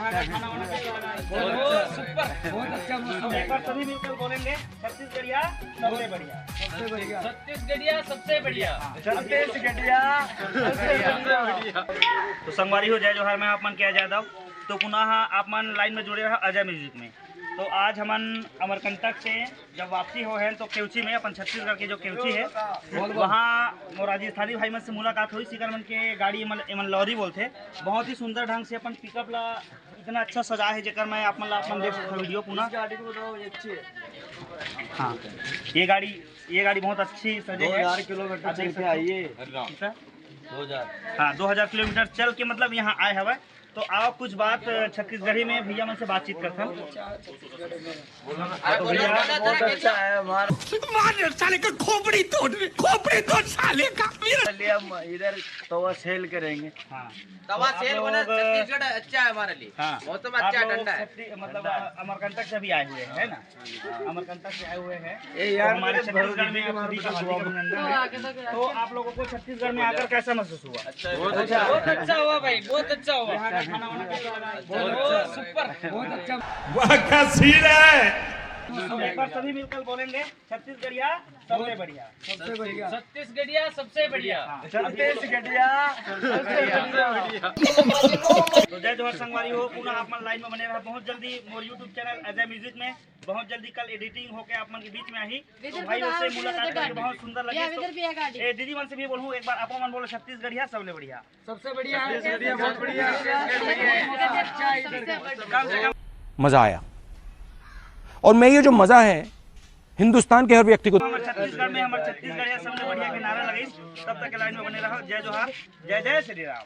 बहुत अच्छा मौसम है। एक बार सभी मिलकर बोलेंगे छत्तीसगढ़िया सबसे बढ़िया, सबसे बढ़िया, छत्तीसगढ़िया सबसे बढ़िया, छत्तीसगढ़िया सबसे बढ़िया। तो संगवारी हो जय जोहार, मैं आप मन किया जादव। तो पुनः आप मन लाइन में जुड़े रहे अजय म्यूजिक में। तो आज हमन अमरकंटक से जब वापसी हो है तो केवची में अपन छत्तीसगढ़ के जो केवची है वहाँ राजस्थानी भाई मन से मुलाकात हुई। सीकर मन के गाड़ी एमन लॉरी बोलते, बहुत ही सुंदर ढंग से अपन पिकअप ला इतना अच्छा सजा है जेकर मैं आप मन देख सकते वीडियो पुनः। गाड़ी को बताओ अच्छी है। हाँ, ये गाड़ी बहुत अच्छी सजे है। 2000 किलोमीटर चल के आई है। 2000, हाँ 2000 किलोमीटर चल के मतलब यहाँ आए हवा। तो आप कुछ बात छत्तीसगढ़ी में भैया मन से बातचीत करते हैं। बहुत अच्छा है हमारा साले का खोपड़ी तोड़ साले का। चलिए हम इधर तवा सेल करेंगे। हाँ तवा सेल बना छत्तीसगढ़ अच्छा है हमारे लिए। हाँ, मौसम अच्छा आप लोग ठंडा है। मतलब अमरकंटक से भी आए हुए हैं ना, अमरकंटक से आए हुए हैं। ये यार हमारे मेरे छत्तीसगढ़ में भरोसे आप सभी का की हार्दिक अभिनंदन है। तो आप लोगों को छत्तीसगढ़ में आकर कैसा महसूस हुआ? बहुत अच्छा हुआ भाई, बहुत अच्छा हुआ। यहाँ का खाना वाना कैसा लगा? बहुत सुपर, बहुत अच्छा। वाह क्या सीन है। एक बार सभी मिलकर बोलेंगे छत्तीसगढ़िया सबसे बढ़िया, सबसे बढ़िया, छत्तीसगढ़िया सबसे बढ़िया, छत्तीसगढ़िया तो जय जोहर संगवारी हो। पुनः आप मन लाइन में बने रहा। बहुत जल्दी मोर यूट्यूब चैनल अजय म्यूजिक में बहुत जल्दी कल एडिटिंग होके आप मन के बीच में आई। तो भाई उससे मुलाकात करके बहुत सुंदर लगे। तो ए दीदी मन से भी बोलूँ एक बार, आप मन बोलो छत्तीसगढ़िया सबसे बढ़िया, सबसे बढ़िया है। बहुत बढ़िया कम से कम मजा आया। और मैं ये जो मजा है हिंदुस्तान के हर व्यक्ति को हमारे छत्तीसगढ़ में हमारे छत्तीसगढ़िया सबसे बढ़िया के नारा लगे। तब तक लाइन में बने रहो। जय जोहार, जय जय श्री राम।